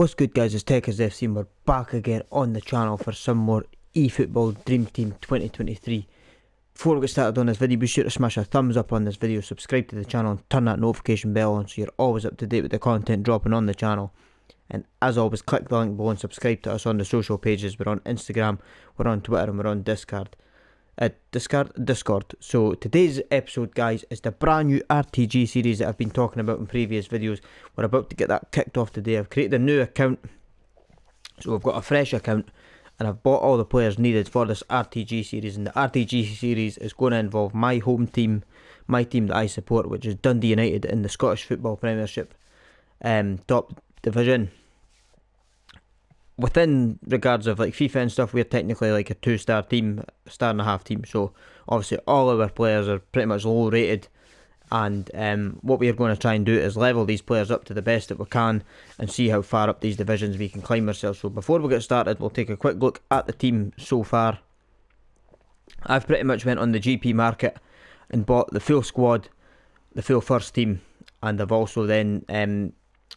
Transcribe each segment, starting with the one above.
What's good, guys? It's Tech as FC and we're back again on the channel for some more eFootball Dream Team 2023. Before we get started on this video, be sure to smash a thumbs up on this video, subscribe to the channel and turn that notification bell on so you're always up to date with the content dropping on the channel. And as always, click the link below and subscribe to us on the social pages. We're on Instagram, we're on Twitter and we're on Discord. So today's episode, guys, is the brand new RTG series that I've been talking about in previous videos. We're about to get that kicked off today. I've created a new account, so we've got a fresh account, and I've bought all the players needed for this RTG series. And the RTG series is going to involve my home team, my team that I support, which is Dundee United in the Scottish Football Premiership top division. Within regards of like FIFA and stuff, we're technically like a 2-star team, star and a half team. So obviously all of our players are pretty much low rated, and what we are going to try and do is level these players up to the best that we can and see how far up these divisions we can climb ourselves. So before we get started, we'll take a quick look at the team so far. I've pretty much went on the GP market and bought the full squad, the full first team, and I've also then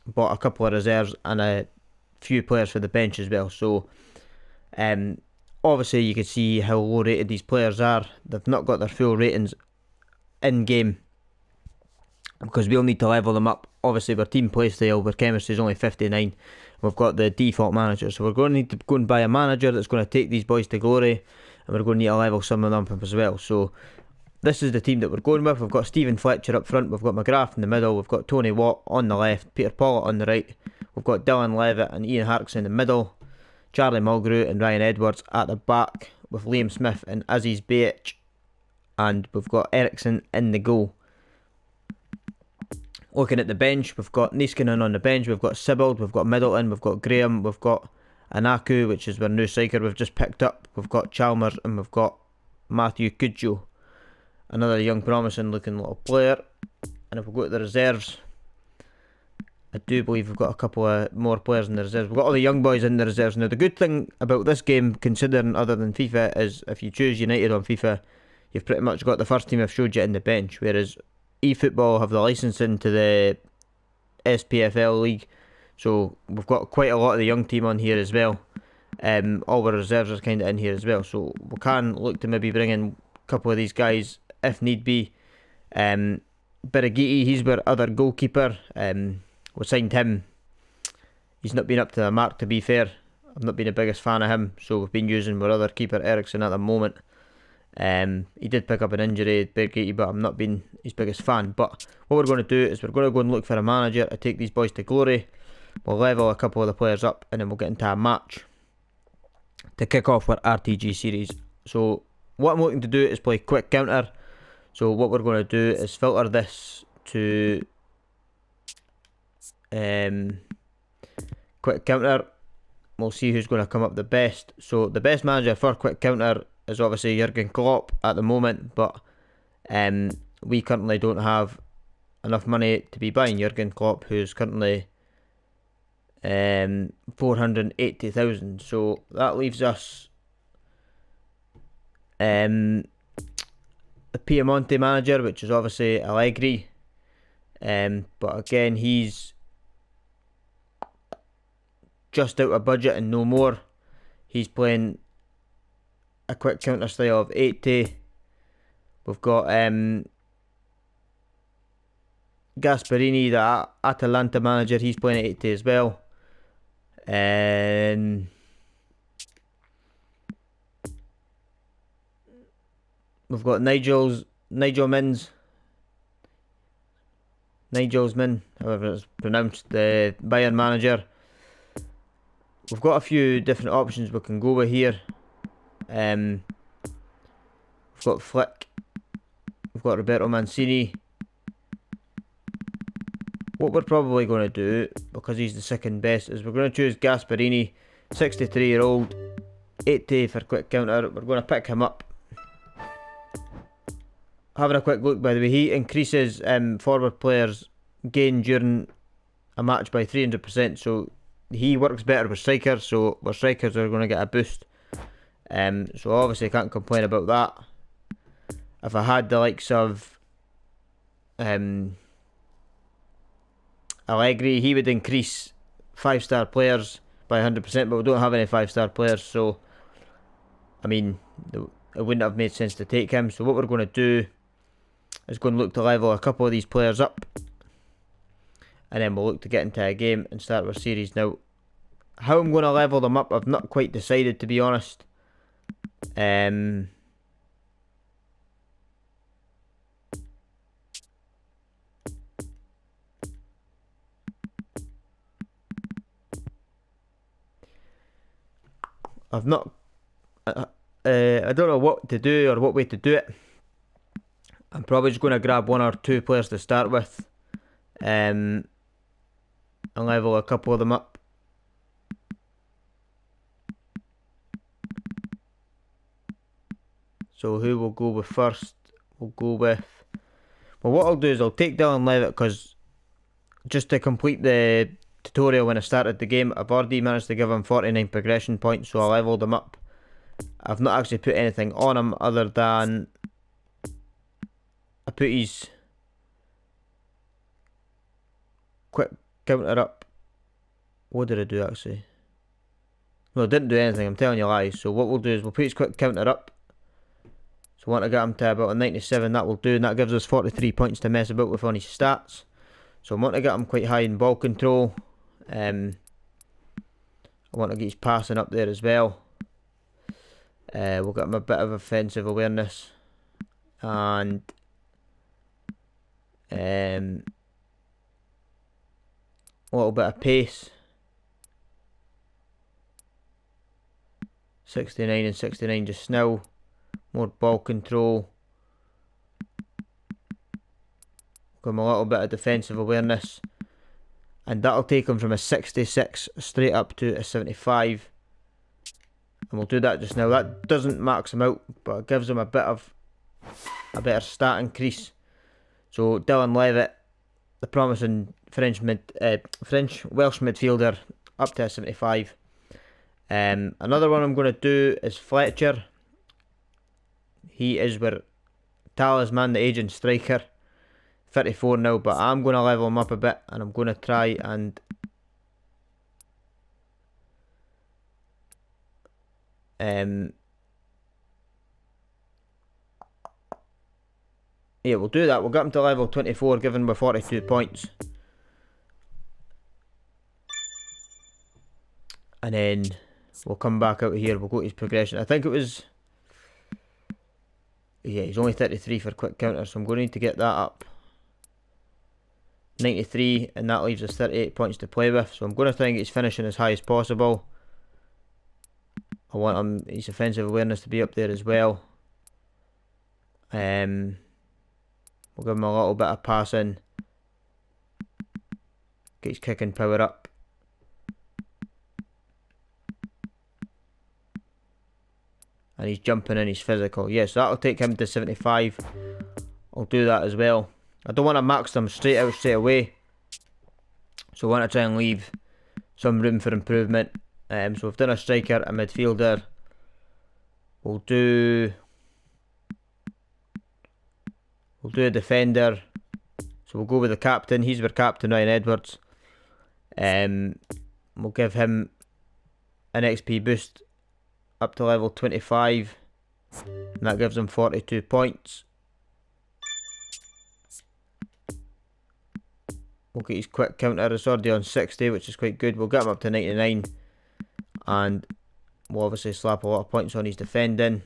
bought a couple of reserves and a few players for the bench as well. So obviously you can see how low rated these players are. They've not got their full ratings in game because we'll need to level them up. Obviously our team play style, our chemistry is only 59. We've got the default manager, so we're going to need to go and buy a manager that's going to take these boys to glory, and we're going to need to level some of them up as well. So this is the team that we're going with. We've got Stephen Fletcher up front, we've got McGrath in the middle, we've got Tony Watt on the left, Peter Pollitt on the right, we've got Dylan Levitt and Ian Harkes in the middle, Charlie Mulgrew and Ryan Edwards at the back, with Liam Smith and Aziz Behich, and we've got Eriksson in the goal. Looking at the bench, we've got Niskanen on the bench, we've got Sibbald, we've got Middleton, we've got Graham, we've got Anaku, which is our new striker we've just picked up, we've got Chalmers, and we've got Matthew Cudjoe, another young promising looking little player. And if we go to the reserves, I do believe we've got a couple of more players in the reserves. We've got all the young boys in the reserves. Now the good thing about this game, considering other than FIFA, is if you choose United on FIFA, you've pretty much got the first team I've showed you in the bench, whereas eFootball have the licensing to the SPFL league, so we've got quite a lot of the young team on here as well. All our reserves are kind of in here as well, so we can look to maybe bring in a couple of these guys if need be. Birighitti, he's our other goalkeeper. We signed him. He's not been up to the mark, to be fair. I've not been the biggest fan of him, so we've been using our other keeper Eriksson at the moment. He did pick up an injury, Birighitti, but I'm not been his biggest fan. But what we're going to do is we're going to go and look for a manager to take these boys to glory. We'll level a couple of the players up and then we'll get into a match to kick off our RTG series. So what I'm looking to do is play quick counter. So what we're going to do is filter this to quick counter. We'll see who's going to come up the best. So the best manager for quick counter is obviously Jurgen Klopp at the moment, but we currently don't have enough money to be buying Jurgen Klopp, who's currently 480,000. So that leaves us the Piemonte manager, which is obviously Allegri, but again he's just out of budget and no more. He's playing a quick counter style of 80. We've got Gasperini, the Atalanta manager, he's playing at 80 as well. We've got Nigel Min, however it's pronounced, the Bayern manager. We've got a few different options we can go with here. We've got Flick, we've got Roberto Mancini. What we're probably going to do, because he's the second best, is we're going to choose Gasperini, 63-year-old, 80 for quick counter. We're going to pick him up. Having a quick look, by the way, he increases forward players' gain during a match by 300%, so he works better with strikers, so our strikers are going to get a boost. So obviously I can't complain about that. If I had the likes of Allegri, he would increase 5-star players by 100%, but we don't have any 5-star players, so I mean, it wouldn't have made sense to take him. So what we're going to do is going to look to level a couple of these players up, and then we'll look to get into a game and start our series. Now, how I'm going to level them up, I've not quite decided, to be honest. I've not... I don't know what to do or what way to do it. I'm probably just going to grab 1 or 2 players to start with, and level a couple of them up. So who we'll go with first? We'll go with... Well, what I'll do is I'll take Dylan Levitt, because just to complete the tutorial when I started the game, I've already managed to give him 49 progression points, so I leveled him up. I've not actually put anything on him other than I put his quick counter up. What did I do actually? No, I didn't do anything, I'm telling you lies. So what we'll do is we'll put his quick counter up. So I want to get him to about a 97, that will do, and that gives us 43 points to mess about with on his stats. So I want to get him quite high in ball control. I want to get his passing up there as well. We'll get him a bit of offensive awareness and a little bit of pace. 69 and 69 just now. More ball control. Give him a little bit of defensive awareness, and that'll take him from a 66 straight up to a 75. And we'll do that just now. That doesn't max him out, but it gives him a better stat increase. So Dylan Levitt, the promising Welsh midfielder, up to a 75. Another one I'm going to do is Fletcher. He is our talisman, the aging striker. 34 now, but I'm going to level him up a bit, and I'm going to try and yeah, we'll do that. We'll get him to level 24, give him 42 points. And then we'll come back out here, we'll go to his progression. I think it was... Yeah, he's only 33 for quick counter, so I'm going to need to get that up. 93, and that leaves us 38 points to play with. So I'm going to try and get his finishing as high as possible. I want his offensive awareness to be up there as well. We'll give him a little bit of passing. Get his kicking power up. And he's jumping and he's physical. Yes, so that'll take him to 75. I'll do that as well. I don't want to max them straight away. So I want to try and leave some room for improvement. So we've done a striker, a midfielder. We'll do a defender. So we'll go with the captain. He's our captain, Ryan Edwards. We'll give him an XP boost up to level 25, and that gives him 42 points. We'll get his quick counter, it's already on 60, which is quite good. We'll get him up to 99, and we'll obviously slap a lot of points on his defending,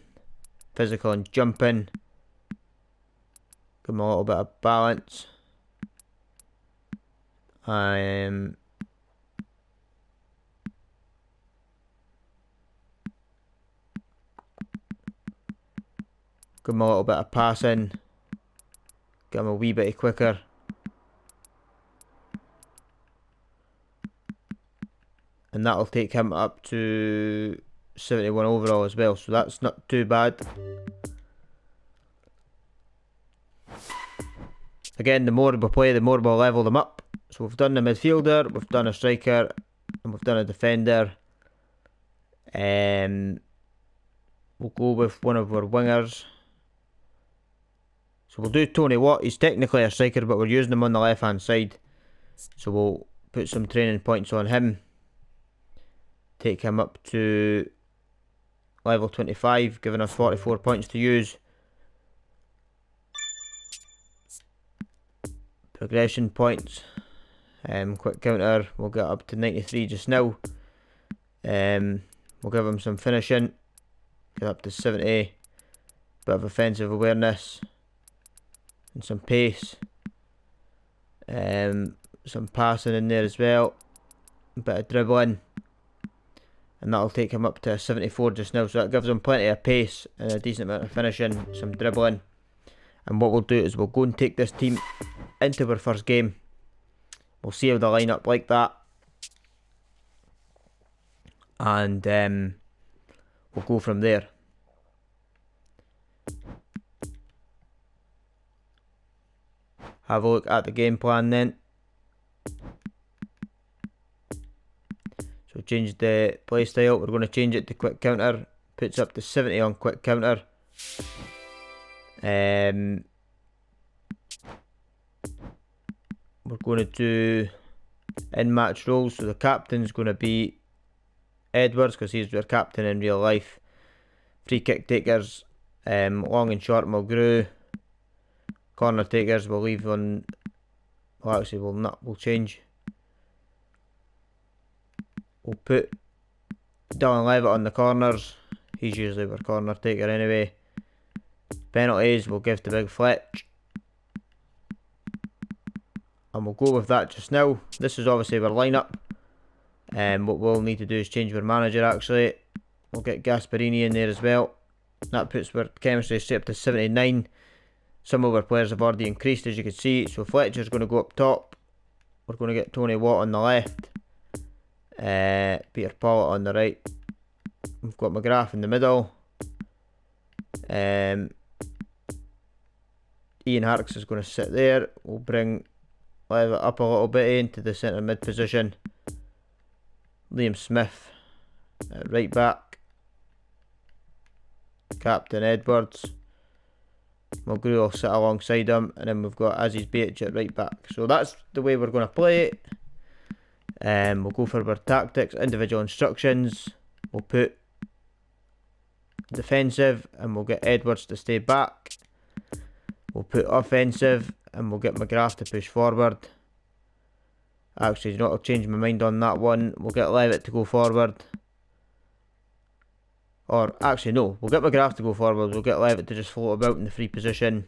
physical and jumping. Give him a little bit of balance. Give him a little bit of passing. Get him a wee bit quicker. And that'll take him up to 71 overall as well, so that's not too bad. Again, the more we play, the more we'll level them up. So we've done the midfielder, we've done a striker, and we've done a defender. We'll go with one of our wingers. So we'll do Tony Watt. He's technically a striker, but we're using him on the left hand side. So we'll put some training points on him. take him up to level 25, giving us 44 points to use. Progression points. Quick counter, we'll get up to 93 just now. We'll give him some finishing, get up to 70. Bit of offensive awareness and some pace. Some passing in there as well. A bit of dribbling. And that'll take him up to 74 just now. So that gives him plenty of pace and a decent amount of finishing, some dribbling. And what we'll do is we'll go and take this team into our first game. We'll see how they line up like that. And we'll go from there. Have a look at the game plan then. So change the playstyle. We're going to change it to quick counter. Puts up to 70 on quick counter. We're going to do in-match roles. So the captain's going to be Edwards, because he's our captain in real life. Free kick takers, long and short, Mulgrew. Corner takers we'll leave on. Well, actually, we'll change. We'll put Dylan Levitt on the corners. He's usually our corner taker anyway. Penalties we'll give to Big Fletch. And we'll go with that just now. This is obviously our lineup. What we'll need to do is change our manager actually. We'll get Gasparini in there as well. That puts our chemistry straight up to 79. Some of our players have already increased, as you can see. So Fletcher's going to go up top. We're going to get Tony Watt on the left. Peter Pollitt on the right. We've got McGrath in the middle. Ian Harkes is going to sit there. We'll bring Levitt up a little bit into the centre mid position. Liam Smith at right back. Captain Edwards. Mulgrew will sit alongside him, and then we've got Aziz Beach at right back. So that's the way we're going to play it. We'll go for our tactics, individual instructions. We'll put defensive, and we'll get Edwards to stay back. We'll put offensive, and we'll get McGrath to push forward. Actually, you know what, I'll change my mind on that one. We'll get Levitt to go forward. Or, actually, no. We'll get McGrath to go forward. We'll get Levitt to just float about in the free position.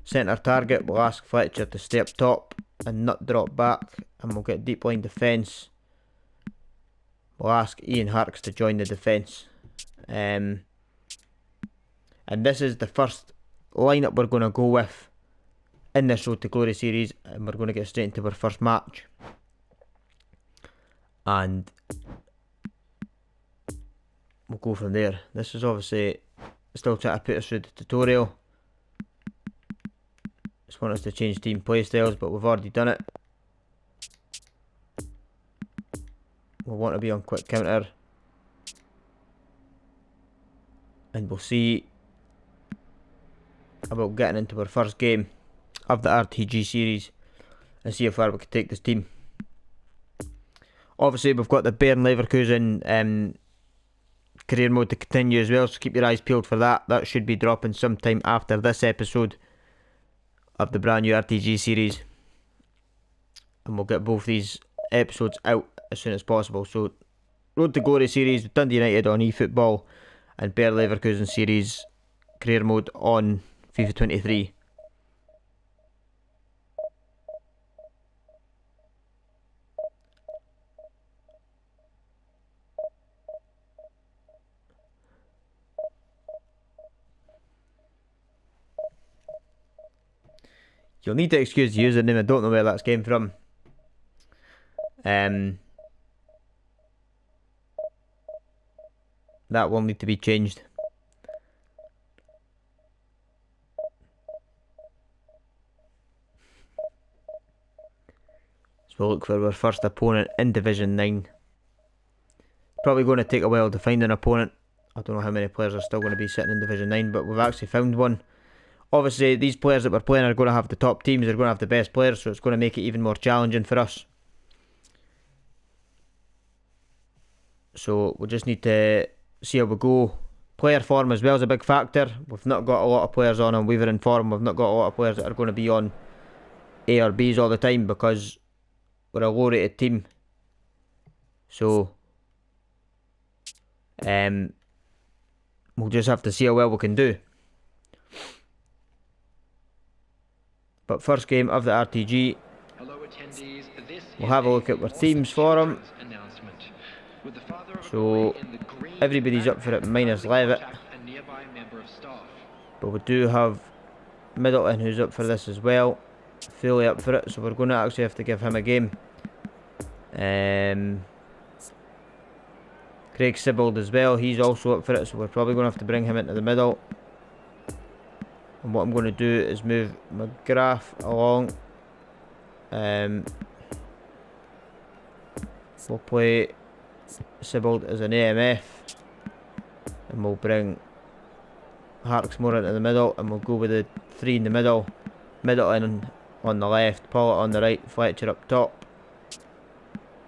Centre target, we'll ask Fletcher to stay up top and not drop back. And we'll get deep line defence. We'll ask Ian Harkes to join the defence. And this is the first lineup we're going to go with in this Road to Glory series. And we're going to get straight into our first match. And we'll go from there. This is obviously still trying to put us through the tutorial. Just want us to change team playstyles, but we've already done it. We'll want to be on quick counter. And we'll see about getting into our first game of the RTG series and see how far we can take this team. Obviously, we've got the Bayern Leverkusen career mode to continue as well, so keep your eyes peeled for that. That should be dropping sometime after this episode of the brand new RTG series, and we'll get both these episodes out as soon as possible. So Road to Glory series with Dundee United on eFootball, and Bayer Leverkusen series career mode on FIFA 23. You'll need to excuse the username, I don't know where that's came from. That will need to be changed. So we'll look for our first opponent in Division 9. Probably going to take a while to find an opponent. I don't know how many players are still going to be sitting in Division 9, but we've actually found one. Obviously, these players that we're playing are going to have the top teams, they're going to have the best players, so it's going to make it even more challenging for us. So we just need to see how we go. Player form as well is a big factor. We've not got a lot of players on wavering form. We've not got a lot of players that are going to be on A or Bs all the time because we're a low rated team. So we'll just have to see how well we can do. But first game of the RTG, we'll have a look at our teams for them. So everybody's up for it minus Levitt, but we do have Middleton who's up for this as well, fully up for it, so we're going to actually have to give him a game. Craig Sibbald as well, he's also up for it, so we're probably going to have to bring him into the middle. And what I'm going to do is move McGrath along. We'll play Sibbald as an AMF, and we'll bring Harksmore into the middle, and we'll go with the three in the middle. Middleton on the left, Pollitt on the right, Fletcher up top.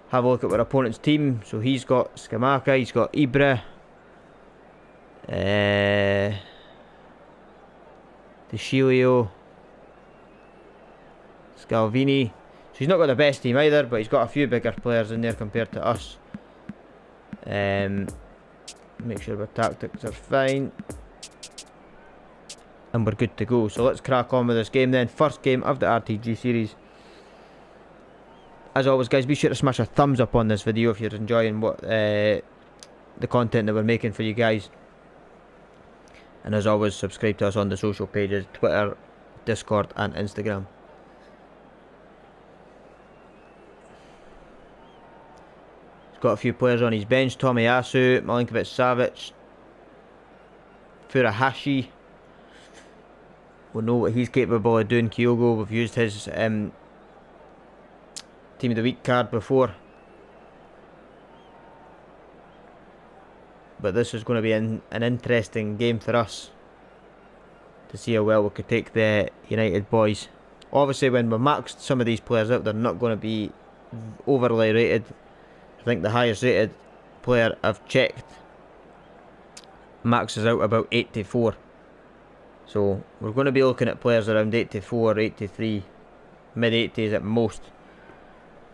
Have a look at our opponent's team. So he's got Skamaka, he's got Ibra, DeShilio, Scalvini. So he's not got the best team either, but he's got a few bigger players in there compared to us. Make sure our tactics are fine, and we're good to go. So let's crack on with this game then. First game of the RTG series. As always, guys, be sure to smash a thumbs up on this video if you're enjoying what the content that we're making for you guys. And as always, subscribe to us on the social pages, Twitter, Discord and Instagram. He's got a few players on his bench: Tomiyasu, Milinkovic-Savic, Furuhashi. We know what he's capable of doing. Kyogo, we've used his Team of the Week card before, but this is going to be an interesting game for us to see how well we could take the United boys. Obviously, when we maxed some of these players out, they're not going to be overly rated. I think the highest rated player I've checked maxes out about 84. So we're going to be looking at players around 84, 83, mid 80s at most.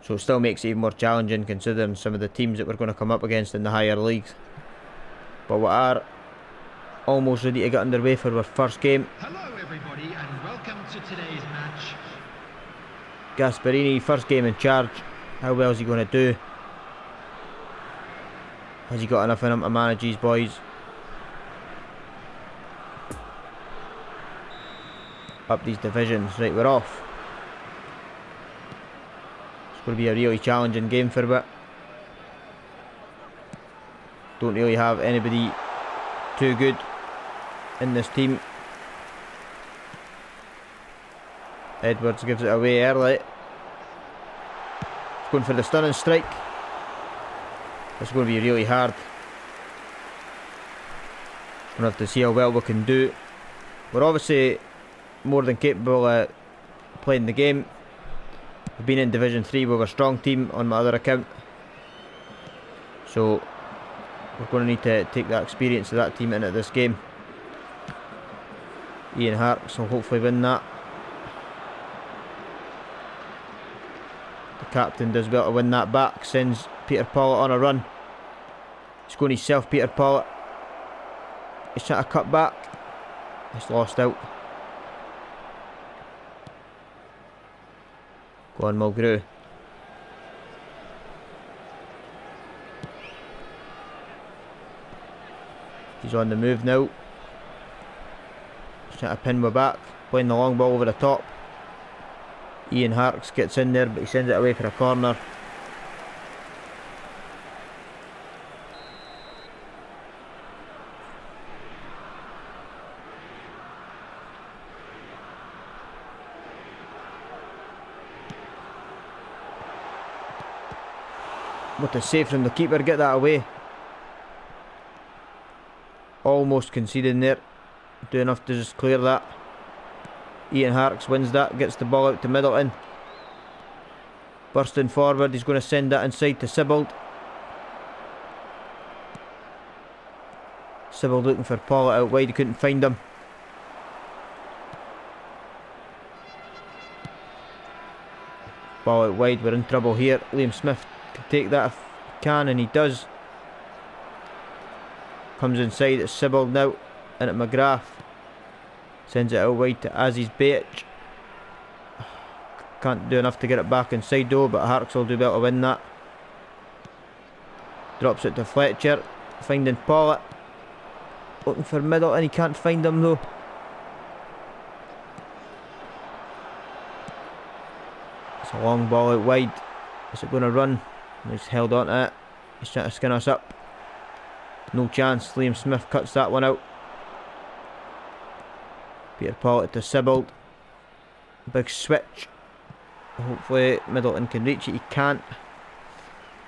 So it still makes it even more challenging considering some of the teams that we're going to come up against in the higher leagues. But we are almost ready to get underway for our first game. Hello everybody and welcome to today's match. Gasperini, first game in charge. How well is he going to do? Has he got enough in him to manage these boys? Up these divisions. Right, we're off. Going to be a really challenging game for a bit. Don't really have anybody too good in this team. Edwards gives it away early. He's going for the stunning strike. It's going to be really hard. We'll have to see how well we can do. We're obviously more than capable of playing the game. We've been in Division 3 with a strong team on my other account, so we're going to need to take that experience of that team into this game. Ian Harks will hopefully win that. The captain does well to win that back, sends Peter Pollitt on a run. He's going himself, Peter Pollitt. He's trying to cut back. He's lost out. Go on, Mulgrew. He's on the move now. He's trying to pin me back. Playing the long ball over the top. Ian Harks gets in there, but he sends it away for a corner. What a save from the keeper, get that away. Almost conceding there. Do enough to just clear that. Ian Harks wins that, gets the ball out to Middleton. Bursting forward, he's going to send that inside to Sibbald. Sybil looking for Paul out wide, he couldn't find him. Ball out wide, we're in trouble here. Liam Smith can take that if he can, and he does. Comes inside, it's Sybil now, and at McGrath. Sends it out wide to Aziz Baic. Can't do enough to get it back inside though, but Harks will do well to win that. Drops it to Fletcher, finding Pollitt. Looking for Middleton, he can't find him though. It's a long ball out wide. Is it going to run? He's held on to it. He's trying to skin us up. No chance. Liam Smith cuts that one out. Peter Pollitt to Sibbald. Big switch. Hopefully Middleton can reach it. He can't.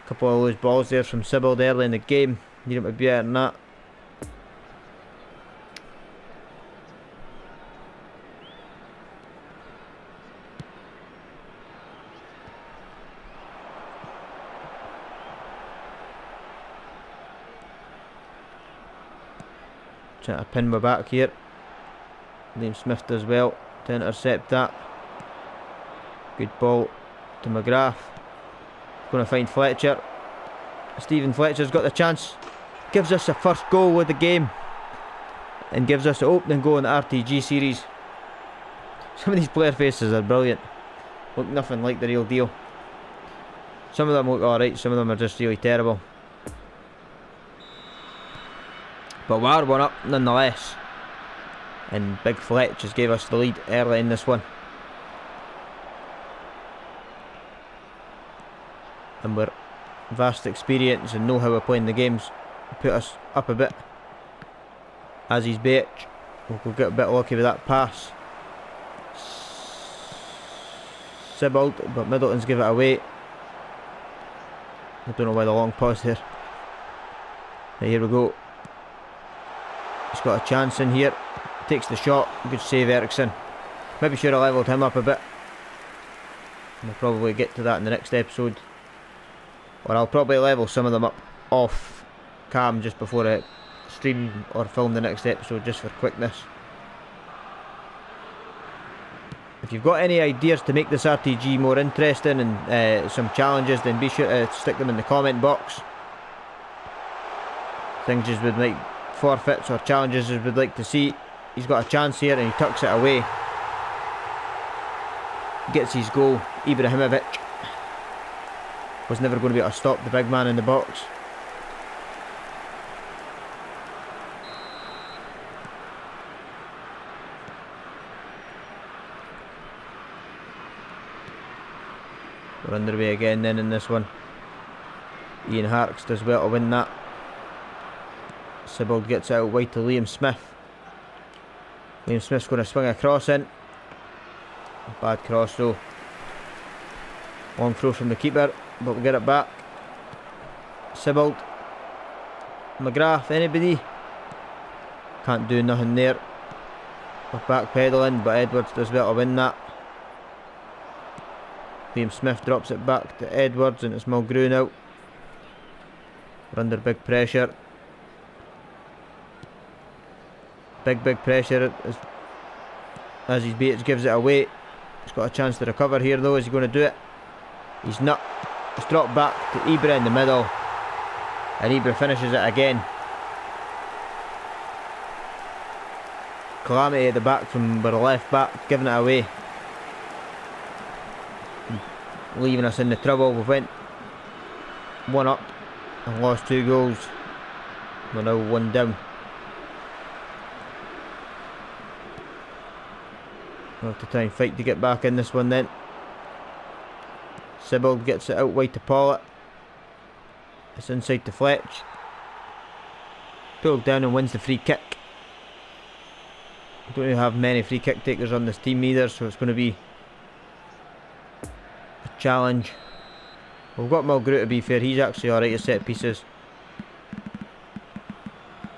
A couple of those balls there from Sibbald early in the game. Need him to be better than that. Trying to pin my back here. Liam Smith does well to intercept that. Good ball to McGrath. Going to find Fletcher. Stephen Fletcher's got the chance. Gives us the first goal of the game. And gives us the opening goal in the RTG series. Some of these player faces are brilliant. Look nothing like the real deal. Some of them look alright, some of them are just really terrible. But we are 1 up nonetheless. And Big Fletch just gave us the lead early in this one. And we're vast experience and know how we're playing the games. Put us up a bit. Aziz Baic. We'll get a bit lucky with that pass. Sibbald, but Middleton's give it away. I don't know why the long pause there. Right, here we go. He's got a chance in here. Takes the shot. Good save, Eriksson. Maybe should have levelled him up a bit. We'll probably get to that in the next episode. Or I'll probably level some of them up off cam just before I stream or film the next episode, just for quickness. If you've got any ideas to make this RTG more interesting and some challenges, then be sure to stick them in the comment box. Things you would like, forfeits or challenges you would like to see. He's got a chance here and he tucks it away. Gets his goal. Ibrahimovic was never going to be able to stop the big man in the box. We're underway again then in this one. Ian Harks does well to win that. Sibbald gets it out wide to Liam Smith. Liam Smith's going to swing a cross in. Bad cross though. Long throw from the keeper, but we'll get it back. Sibbald. McGrath, anybody? Can't do nothing there. We're backpedaling, but Edwards does well to win that. Liam Smith drops it back to Edwards, and it's Mulgrew now. We're under big pressure. Big pressure as his Bates gives it away. He's got a chance to recover here though. Is he going to do it? He's not. It's dropped back to Ibra in the middle, and Ibra finishes it again. Calamity at the back from our left back, giving it away, leaving us in the trouble. We went 1 up and lost 2 goals. We're now 1 down. We'll have to try and fight to get back in this one then. Sibbald gets it out wide to Pollitt. It's inside to Fletch. Pulled down and wins the free kick. Don't really have many free kick takers on this team either, so it's going to be a challenge. We've got Mulgrew, to be fair. He's actually alright at set pieces.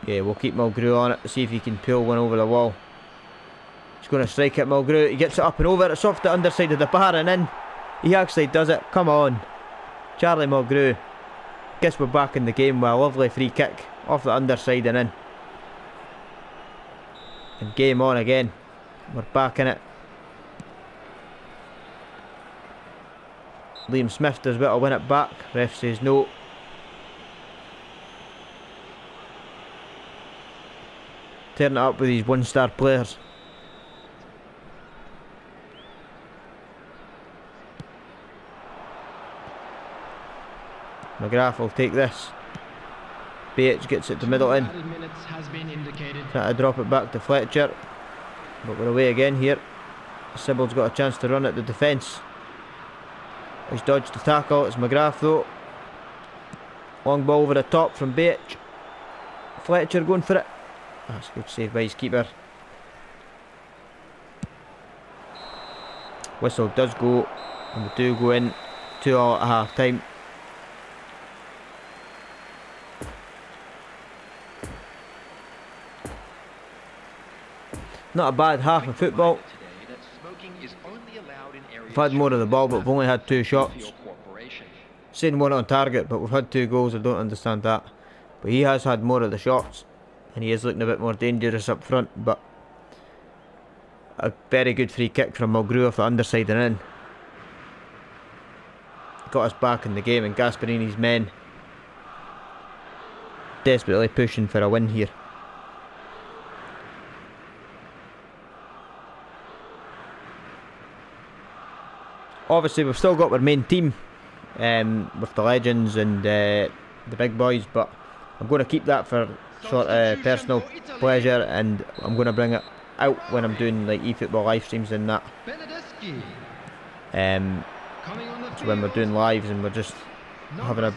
Yeah, we'll keep Mulgrew on it to see if he can pull one over the wall. He's going to strike it, Mulgrew. He gets it up and over. It's off the underside of the bar and in. He actually does it. Come on. Charlie Mulgrew. Guess we're back in the game with a lovely free kick off the underside and in. And game on again. We're back in it. Liam Smith does well to win it back. Ref says no. Turn it up with these 1-star players. McGrath will take this. BH gets it to Middleton. Trying to drop it back to Fletcher. But we're away again here. Sybil's got a chance to run at the defence. He's dodged the tackle. It's McGrath though. Long ball over the top from BH. Fletcher going for it. That's a good save by his keeper. Whistle does go. And we do go in 2-2 at half time. Not a bad half of football. We've had more of the ball, but we've only had 2 shots. Saying one on target, but we've had 2 goals. I don't understand that. But he has had more of the shots, and he is looking a bit more dangerous up front. But a very good free kick from Mulgrew off the underside and in. Got us back in the game, and Gasparini's men desperately pushing for a win here. Obviously we've still got our main team with the legends and the big boys, but I'm going to keep that for sort of personal pleasure, and I'm going to bring it out when I'm doing like eFootball live streams and that. So when we're doing lives and we're just having a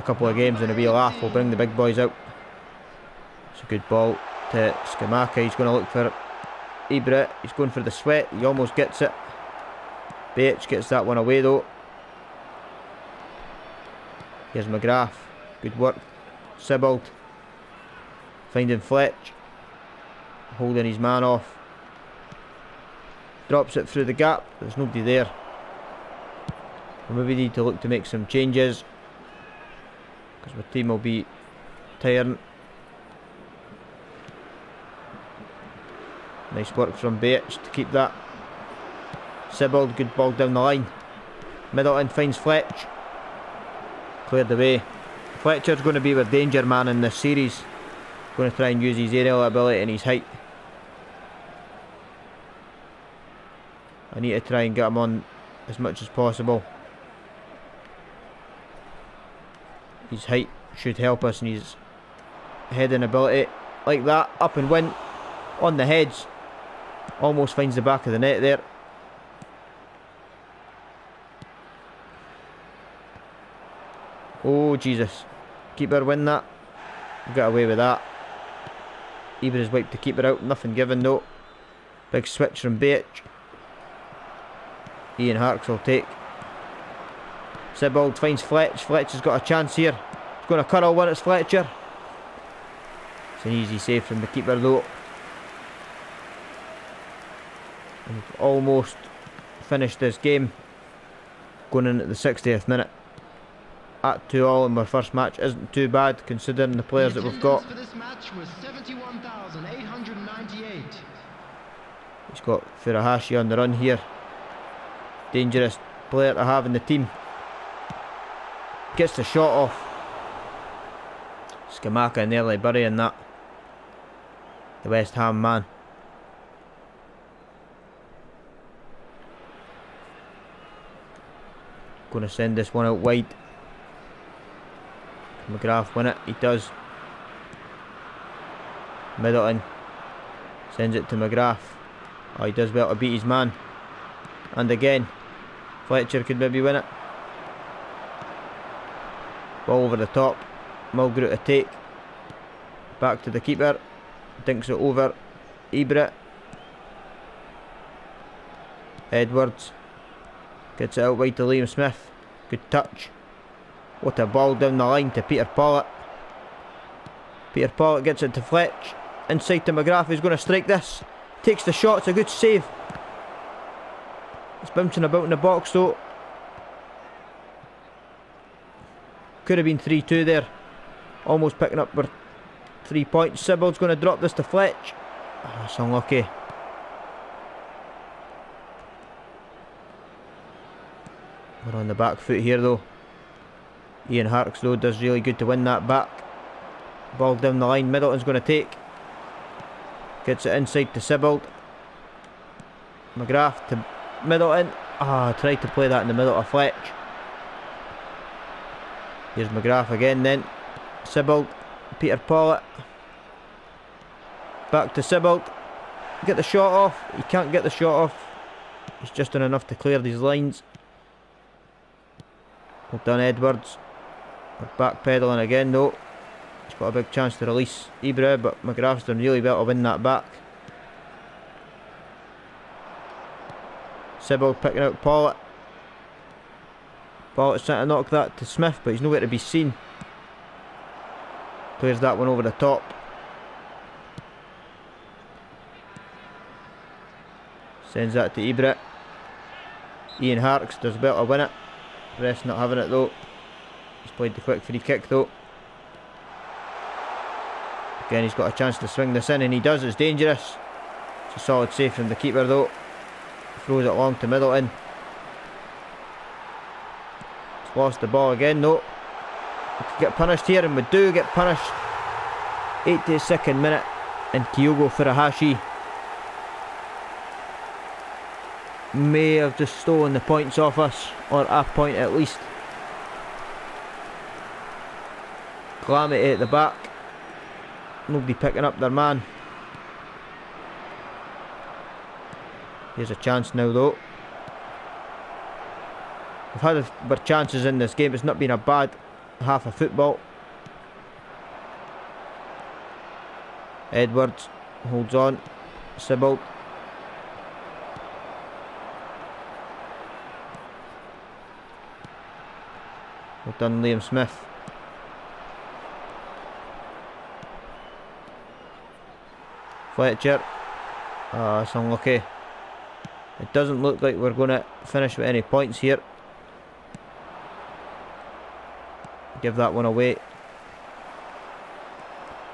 couple of games and a wee laugh, we'll bring the big boys out. It's a good ball to Skamaka. He's going to look for Ibra. He's going for the sweat. He almost gets it. BH gets that one away though. Here's McGrath. Good work. Sibbald finding Fletch. Holding his man off. Drops it through the gap. There's nobody there. We maybe need to look to make some changes, because my team will be tiring. Nice work from BH to keep that. Sibbald, good ball down the line. Middleton finds Fletch. Cleared away. Fletcher's going to be our danger man in this series. Going to try and use his aerial ability and his height. I need to try and get him on as much as possible. His height should help us, and his heading ability. Like that, up and win. On the heads. Almost finds the back of the net there. Oh Jesus. Keeper win that. Got away with that. Ibra's wiped the keeper out. Nothing given though. Big switch from BH. Ian Harks will take. Sibbald finds Fletch. Fletch has got a chance here. He's going to curl one. It's Fletcher. It's an easy save from the keeper though. And we've almost finished this game. Going in at the 60th minute. At 2-2 in our first match isn't too bad considering the players that we've got. For this match was 71,898. He's got Furuhashi on the run here. Dangerous player to have in the team. Gets the shot off. Skamaka nearly burying that. The West Ham man. Going to send this one out wide. McGrath win it. He does. Middleton sends it to McGrath. Oh, he does well to beat his man. And again, Fletcher could maybe win it. Ball over the top. Mulgrew to take. Back to the keeper. Dinks it over. Ibra. Edwards gets it out wide to Liam Smith. Good touch. What a ball down the line to Peter Pollitt. Peter Pollitt gets it to Fletch. Inside to McGrath, who's going to strike this. Takes the shot, it's a good save. It's bouncing about in the box though. Could have been 3-2 there. Almost picking up our 3 points. Sybil's going to drop this to Fletch. Oh, it's unlucky. We're on the back foot here though. Ian Harkes though does really good to win that back. Ball down the line, Middleton's going to take. Gets it inside to Sybil. McGrath to Middleton. Tried to play that in the middle of Fletch. Here's McGrath again then. Sybil, Peter Pollitt. Back to Sybil. Get the shot off. He can't get the shot off. He's just done enough to clear these lines. Well done, Edwards. We're backpedaling again though. He's got a big chance to release Ibra, but McGrath's done really well to win that back. Sybil picking out Pollitt. Pollitt's trying to knock that to Smith, but he's nowhere to be seen. Clears that one over the top. Sends that to Ibra. Ian Harkes does well to win it. The rest not having it though. He's played the quick free kick though. Again, he's got a chance to swing this in, and he does. It's dangerous. It's a solid save from the keeper though. Throws it long to Middleton. He's lost the ball again though. We could get punished here, and we do get punished. 82nd minute, and Kyogo Furuhashi may have just stolen the points off us, or a point at least. Calamity at the back. Nobody picking up their man. Here's a chance now though. We've had our chances in this game. It's not been a bad half of football. Edwards holds on. Sybil. Well done, Liam Smith. Fletcher. It's unlucky. It doesn't look like we're going to finish with any points here. Give that one away.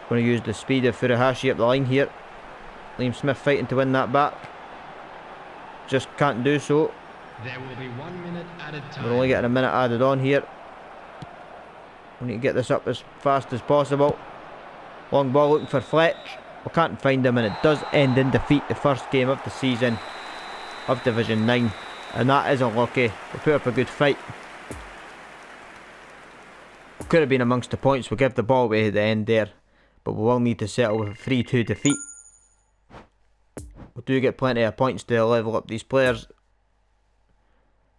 Going to use the speed of Furuhashi up the line here. Liam Smith fighting to win that back. Just can't do so. There will be 1 minute added time. We're only getting a minute added on here. We need to get this up as fast as possible. Long ball looking for Fletch. We can't find him, and it does end in defeat. The first game of the season of Division 9. And that is unlucky. We put up a good fight. We could have been amongst the points. We'll give the ball away at the end there. But we will need to settle with a 3-2 defeat. We do get plenty of points to level up these players.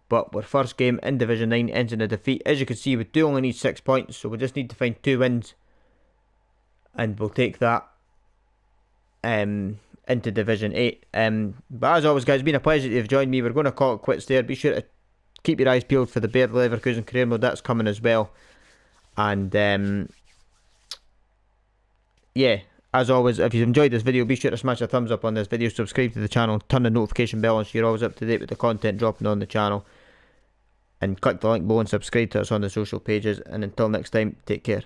But our first game in Division 9 ends in a defeat. As you can see, we do only need 6 points. So we just need to find 2 wins. And we'll take that into Division 8. But as always guys, it's been a pleasure that you've joined me. We're going to call it quits there. Be sure to keep your eyes peeled for the Bayer Leverkusen career mode. That's coming as well. And yeah, as always, if you've enjoyed this video, be sure to smash a thumbs up on this video, subscribe to the channel, turn the notification bell on so you're always up to date with the content dropping on the channel, and click the link below and subscribe to us on the social pages. And until next time, take care.